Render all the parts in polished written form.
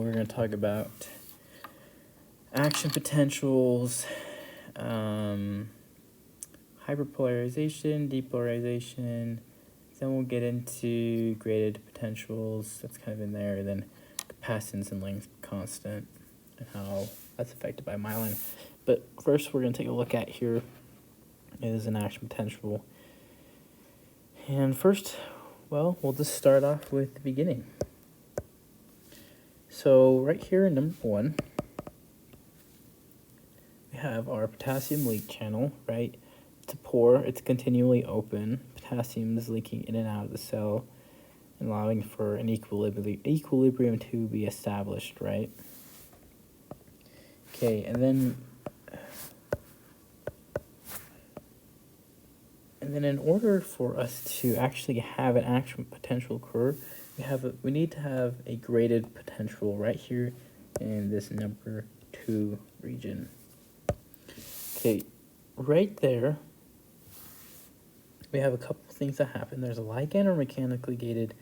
We're going to talk about action potentials, hyperpolarization, depolarization. Then we'll get into graded potentials. That's kind of in there. Then capacitance and length constant and how that's affected by myelin. But first, we're going to take a look at here is an action potential. And first, well, we'll just start off with the beginning. So right here in number 1, we have our potassium leak channel, right? It's a pore, it's continually open. Potassium is leaking in and out of the cell, allowing for an equilibrium to be established, right? Okay, and then in order for us to actually have an action potential occur, we need to have a graded potential right here in this number 2 region. Okay, right there, we have a couple things that happen. There's a ligand or mechanically gated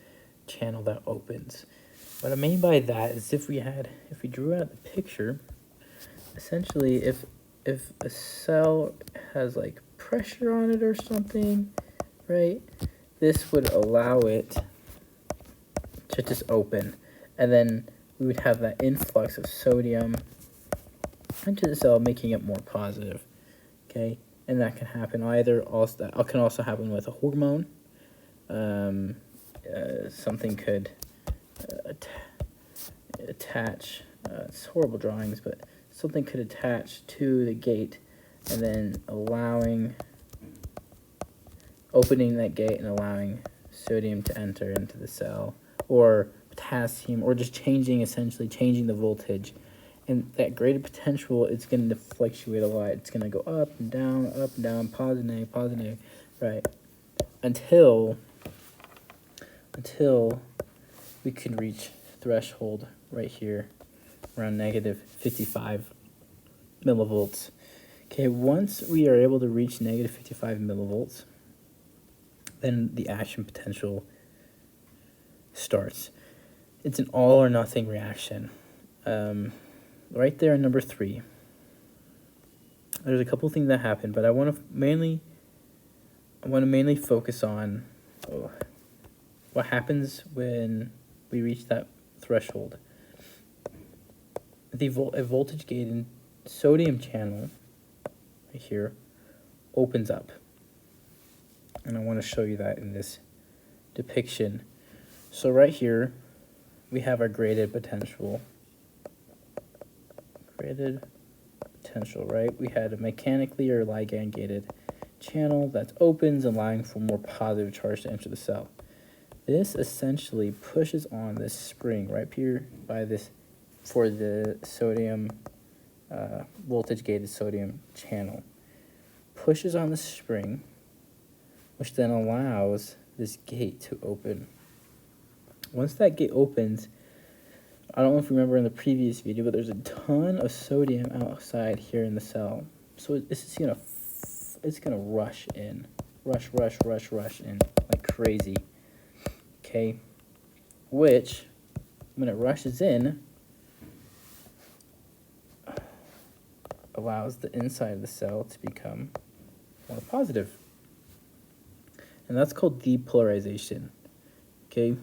channel that opens. What I mean by that is if we drew out the picture, essentially if a cell has like pressure on it or something, right, this would allow it to just open, and then we would have that influx of sodium into the cell, making it more positive. Okay, and that can happen that can also happen with a hormone. Something could attach. It's horrible drawings, but something could attach to the gate, and then opening that gate and allowing sodium to enter into the cell, or potassium, or just essentially changing the voltage. And that graded potential, it's going to fluctuate a lot. It's going to go up and down, positive, negative, right? Until we can reach threshold right here, around negative 55 millivolts. Okay, once we are able to reach negative 55 millivolts, then the action potential starts. It's an all or nothing reaction. Right there in number 3, there's a couple things that happen, but I want to mainly focus on what happens when we reach that threshold. A voltage gated sodium channel right here opens up, and I want to show you that in this depiction. So right here we have our graded potential. Right? We had a mechanically or ligand gated channel that opens, allowing for more positive charge to enter the cell. This essentially pushes on this spring right here for the sodium voltage gated sodium channel. Pushes on the spring, which then allows this gate to open. Once that gate opens, I don't know if you remember in the previous video, but there's a ton of sodium outside here in the cell. So it's gonna rush in, rush in like crazy. Okay, which when it rushes in, allows the inside of the cell to become more positive, and that's called depolarization. Okay.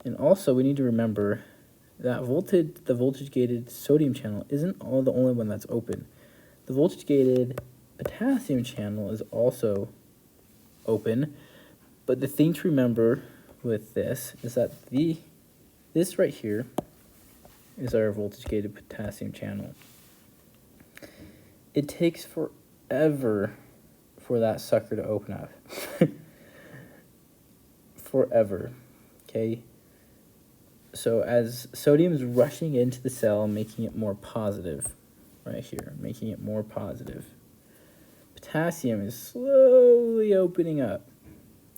And also, we need to remember that the voltage-gated sodium channel isn't the only one that's open. The voltage-gated potassium channel is also open, but the thing to remember with this is that this right here is our voltage-gated potassium channel. It takes forever for that sucker to open up. Forever. Okay? So as sodium is rushing into the cell, making it more positive, right here, making it more positive, potassium is slowly opening up,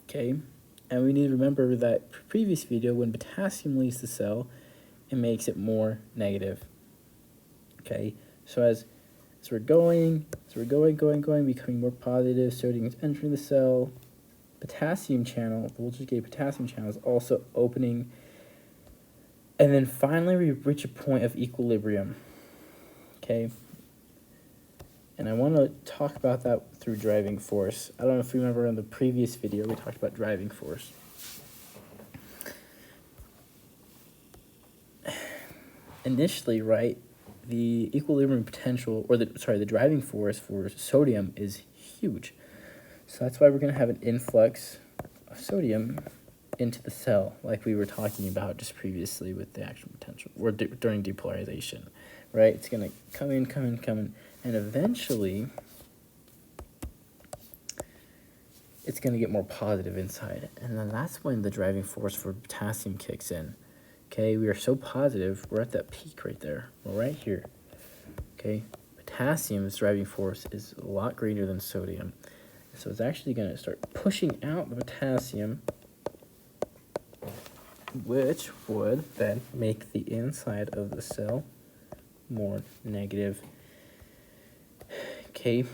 okay? And we need to remember that previous video, when potassium leaves the cell, it makes it more negative, okay? So as we're going, becoming more positive, sodium is entering the cell, potassium channel, the voltage gated potassium channel is also opening And then finally we reach a point of equilibrium, okay? And I want to talk about that through driving force. I don't know if you remember in the previous video we talked about driving force. Initially, right, the equilibrium potential, or the driving force for sodium is huge. So that's why we're going to have an influx of sodium into the cell, like we were talking about just previously with the action potential, or during depolarization, right? It's going to come in, and eventually it's going to get more positive inside. And then that's when the driving force for potassium kicks in. Okay, we are so positive, we're at that peak right there. We're right here. Okay, potassium's driving force is a lot greater than sodium. So it's actually going to start pushing out the potassium, which would then make the inside of the cell more negative. Okay,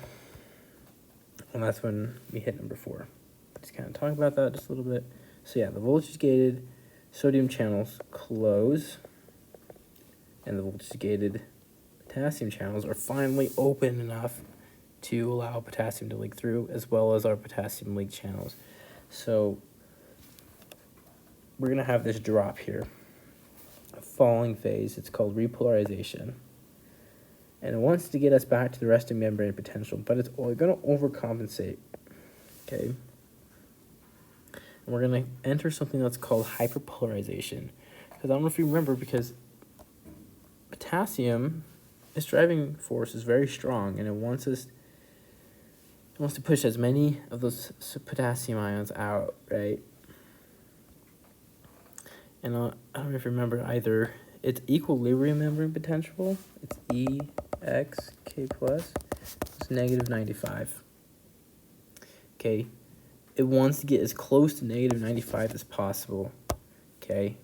and that's when we hit number 4. Just kind of talk about that just a little bit. So yeah, the voltage-gated sodium channels close, and the voltage-gated potassium channels are finally open enough to allow potassium to leak through, as well as our potassium leak channels. So we're going to have this drop here, a falling phase. It's called repolarization. And it wants to get us back to the resting membrane potential, but it's going to overcompensate, okay? And we're going to enter something that's called hyperpolarization. Because I don't know if you remember, because potassium, its driving force is very strong, and it wants to push as many of those potassium ions out, right? And I don't know if you remember either, its equilibrium membrane potential, it's EXK plus, it's negative 95. Okay, it wants to get as close to negative 95 as possible, okay?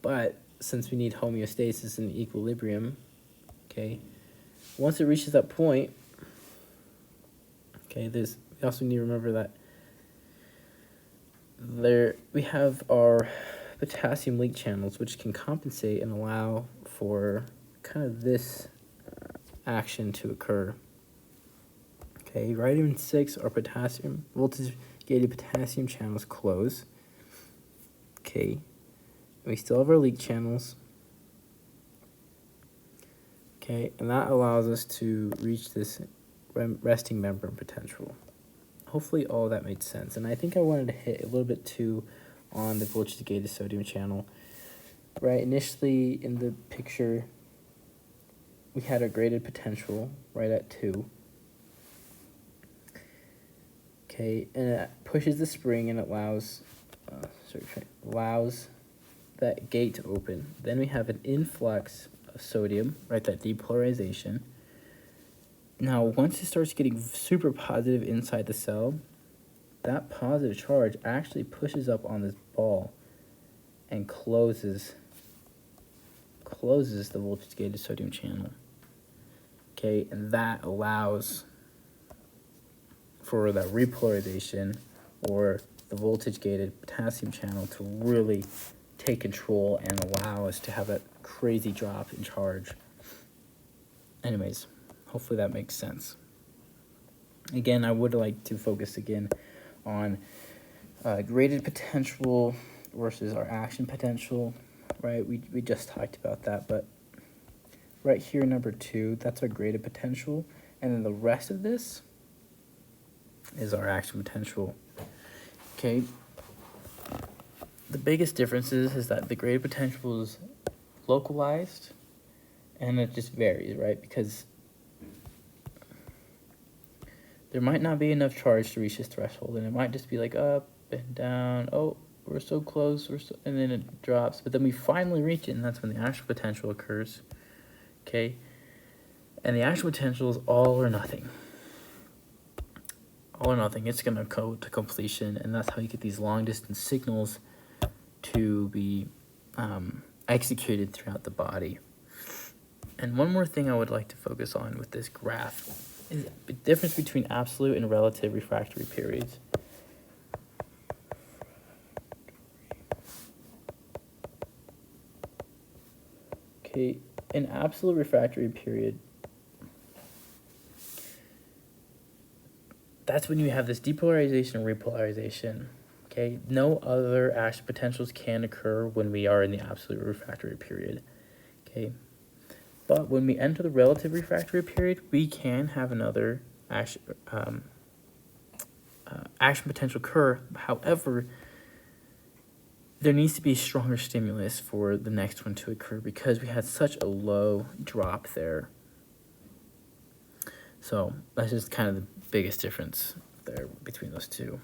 But since we need homeostasis and equilibrium, okay, once it reaches that point, okay, we also need to remember that we have our potassium leak channels, which can compensate and allow for kind of this action to occur. Okay, right in 6, our voltage-gated potassium channels close. Okay, we still have our leak channels. Okay, and that allows us to reach this resting membrane potential. Hopefully all of that made sense. And I think I wanted to hit a little bit too on the voltage-gated sodium channel. Right, initially in the picture, we had a graded potential right at 2. Okay, and it pushes the spring and it allows that gate to open. Then we have an influx of sodium, right, that depolarization. Now, once it starts getting super positive inside the cell, that positive charge actually pushes up on this ball and closes the voltage-gated sodium channel. Okay, and that allows for that repolarization, or the voltage-gated potassium channel, to really take control and allow us to have that crazy drop in charge. Anyways, hopefully that makes sense. Again, I would like to focus again on graded potential versus our action potential, right? We just talked about that, but right here, number 2, that's our graded potential, and then the rest of this is our action potential. Okay, the biggest difference is that the graded potential is localized, and it just varies, right? Because there might not be enough charge to reach this threshold, and it might just be like up and down. Oh, we're so close, and then it drops. But then we finally reach it, and that's when the actual potential occurs. Okay, and the actual potential is all or nothing. All or nothing. It's gonna go to completion, and that's how you get these long distance signals to be executed throughout the body. And one more thing I would like to focus on with this graph is the difference between absolute and relative refractory periods. Okay, in absolute refractory period, that's when you have this depolarization and repolarization. Okay, no other action potentials can occur when we are in the absolute refractory period. Okay, but when we enter the relative refractory period, we can have another action potential occur. However, there needs to be stronger stimulus for the next one to occur because we had such a low drop there. So that's just kind of the biggest difference there between those two.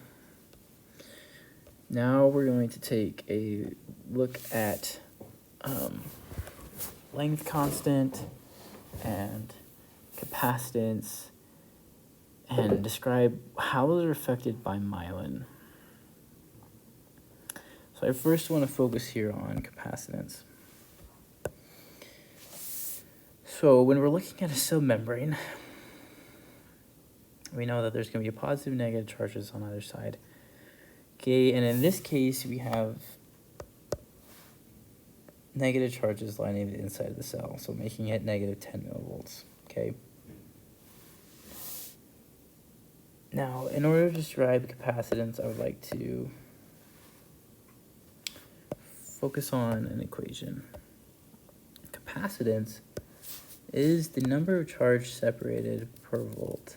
Now we're going to take a look at length constant and capacitance and describe how those are affected by myelin. So I first want to focus here on capacitance. So when we're looking at a cell membrane, we know that there's going to be positive and negative charges on either side. Okay, and in this case, we have negative charges lining the inside of the cell, so making it negative 10 millivolts, okay? Now, in order to describe capacitance, I would like to focus on an equation. Capacitance is the number of charge separated per volt,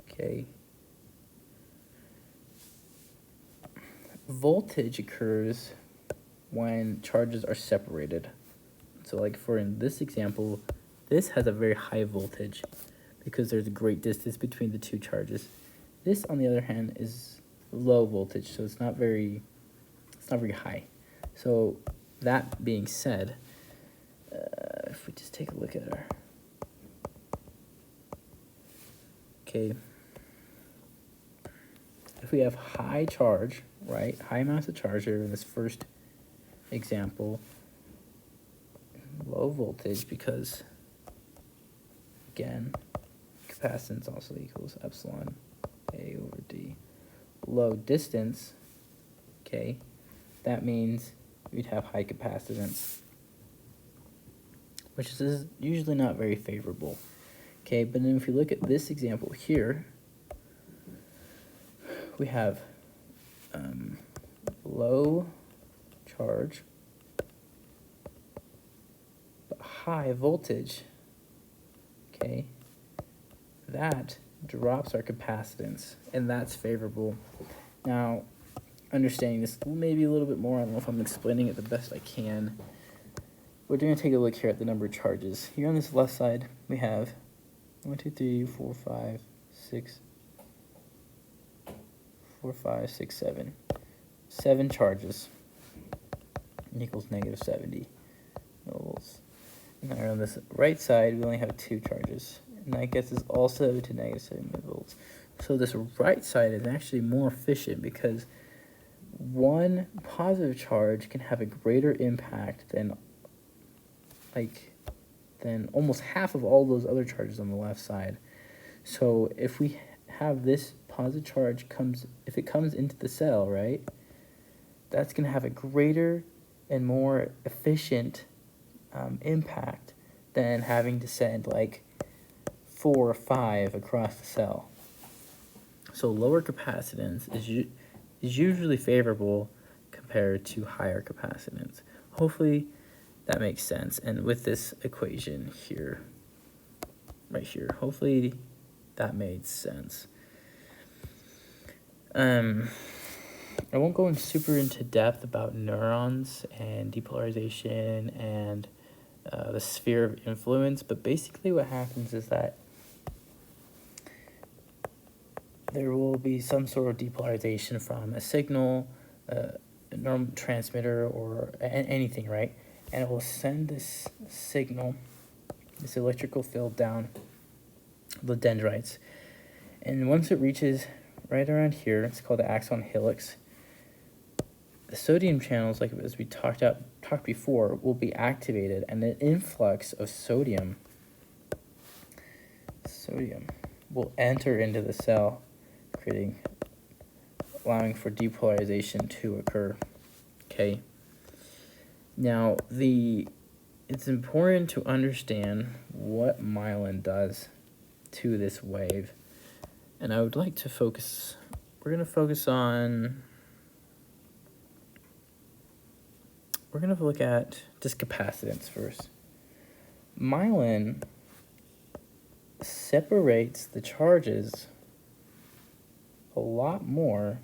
okay? Voltage occurs when charges are separated. So like for in this example, this has a very high voltage because there's a great distance between the two charges. This, on the other hand, is low voltage, so it's not very high. So that being said, if we just take a look at our, okay, if we have high charge, right, high amounts of charge here in this first example, low voltage because, again, capacitance also equals epsilon A over D. Low distance, okay, that means we'd have high capacitance, which is usually not very favorable. Okay, but then if you look at this example here, we have low charge, but high voltage, okay, that drops our capacitance, and that's favorable. Now, understanding this maybe a little bit more, I don't know if I'm explaining it the best I can. We're going to take a look here at the number of charges. Here on this left side, we have 1, 2, 3, 4, 5, 6, 4, 5, 6, 7. 7 charges equals negative 70 millivolts. And on this right side, we only have 2 charges, and that gets us also to negative 7 millivolts. So this right side is actually more efficient because one positive charge can have a greater impact than almost half of all those other charges on the left side. So if we have this positive charge if it comes into the cell, right, that's going to have a greater and more efficient impact than having to send like 4 or 5 across the cell. So lower capacitance is usually favorable compared to higher capacitance. Hopefully that makes sense. And with this equation here, right here, hopefully that made sense. I won't go super into depth about neurons and depolarization and the sphere of influence, but basically what happens is that there will be some sort of depolarization from a signal, a neurotransmitter, or anything, right? And it will send this signal, this electrical field down the dendrites. And once it reaches right around here, it's called the axon helix, the sodium channels, like as we talked before, will be activated, and an influx of sodium will enter into the cell, allowing for depolarization to occur. Okay. Now, the it's important to understand what myelin does to this wave. And I would like to focus, we're going to look at just capacitance first. Myelin separates the charges a lot more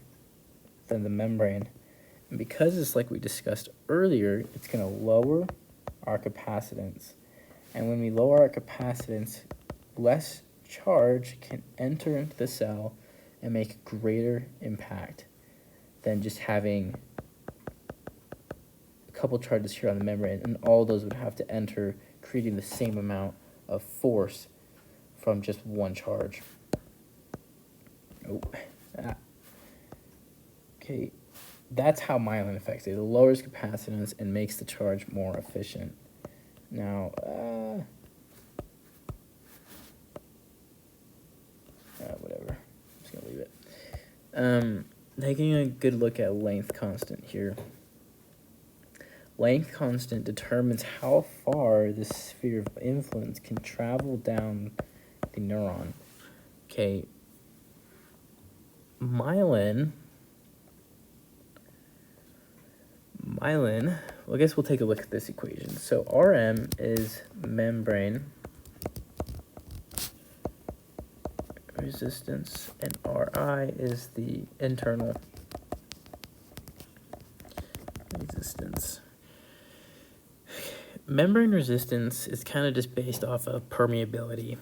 than the membrane. And because it's like we discussed earlier, it's going to lower our capacitance. And when we lower our capacitance, less charge can enter into the cell and make greater impact than just having a couple charges here on the membrane, and all those would have to enter, creating the same amount of force from just one charge. Okay, that's how myelin affects it. It lowers capacitance and makes the charge more efficient. Now, whatever. I'm just gonna leave it. Taking a good look at length constant here. Length constant determines how far the sphere of influence can travel down the neuron. Okay. Myelin, well, I guess we'll take a look at this equation. So Rm is membrane resistance, and Ri is the internal resistance. Membrane resistance is kind of just based off of permeability.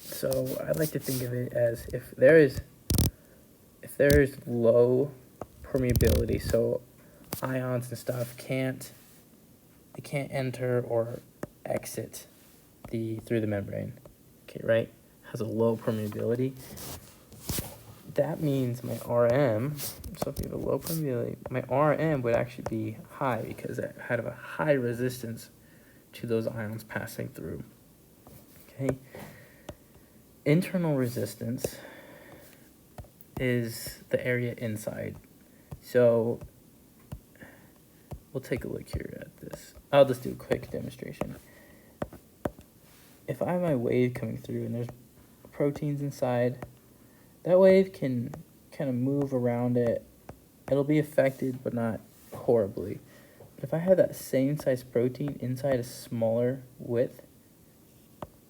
So I like to think of it as if there is low permeability, so ions and stuff can't enter or exit through the membrane. Okay, right? Has a low permeability. That means my Rm, so if you have a low permeability, my Rm would actually be high because it had a high resistance to those ions passing through. Okay. Internal resistance is the area inside. So we'll take a look here at this. I'll just do a quick demonstration. If I have my wave coming through and there's proteins inside, that wave can kind of move around it. It'll be affected, but not horribly. But if I have that same size protein inside a smaller width,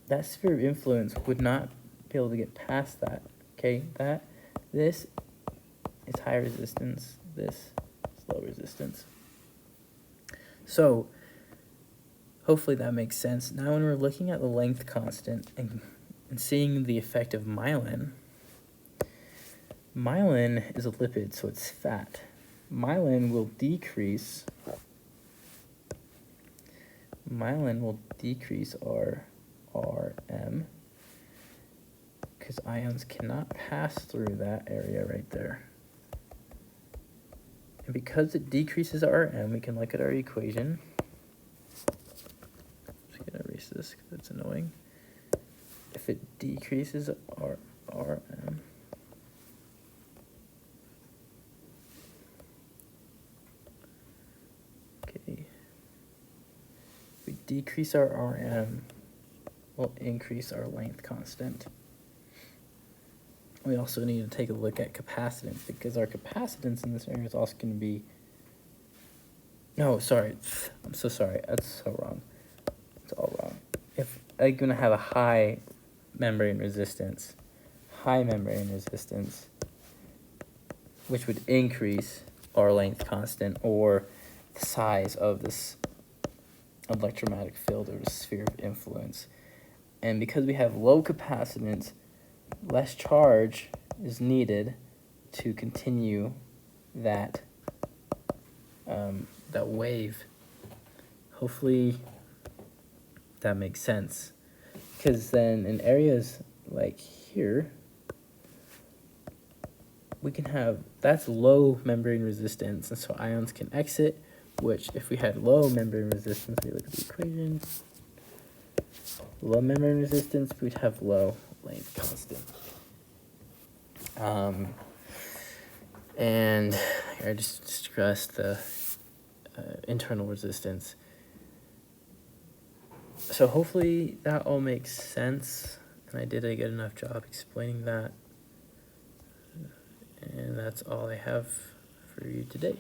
that sphere of influence would not be able to get past that. Okay, this is high resistance, this is low resistance. So hopefully that makes sense. Now when we're looking at the length constant and seeing the effect of myelin is a lipid, so it's fat. Myelin will decrease our Rm because ions cannot pass through that area right there. And because it decreases Rm, we can look at our equation. I'm just going to erase this because it's annoying. If it decreases our Rm, okay, if we decrease our Rm, we'll increase our length constant. We also need to take a look at capacitance because our capacitance in this area is also going to be, no, sorry, I'm so sorry, that's so wrong. It's all wrong. If I'm going to have a high membrane resistance, which would increase our length constant or the size of this electromagnetic field or the sphere of influence. And because we have low capacitance, less charge is needed to continue that wave. Hopefully that makes sense. Because then in areas like here, we can have, that's low membrane resistance, and so ions can exit, which if we had low membrane resistance, we look at the equation, low membrane resistance, we'd have low length constant. And I just discussed the internal resistance. So hopefully that all makes sense, and I did a good enough job explaining that. And that's all I have for you today.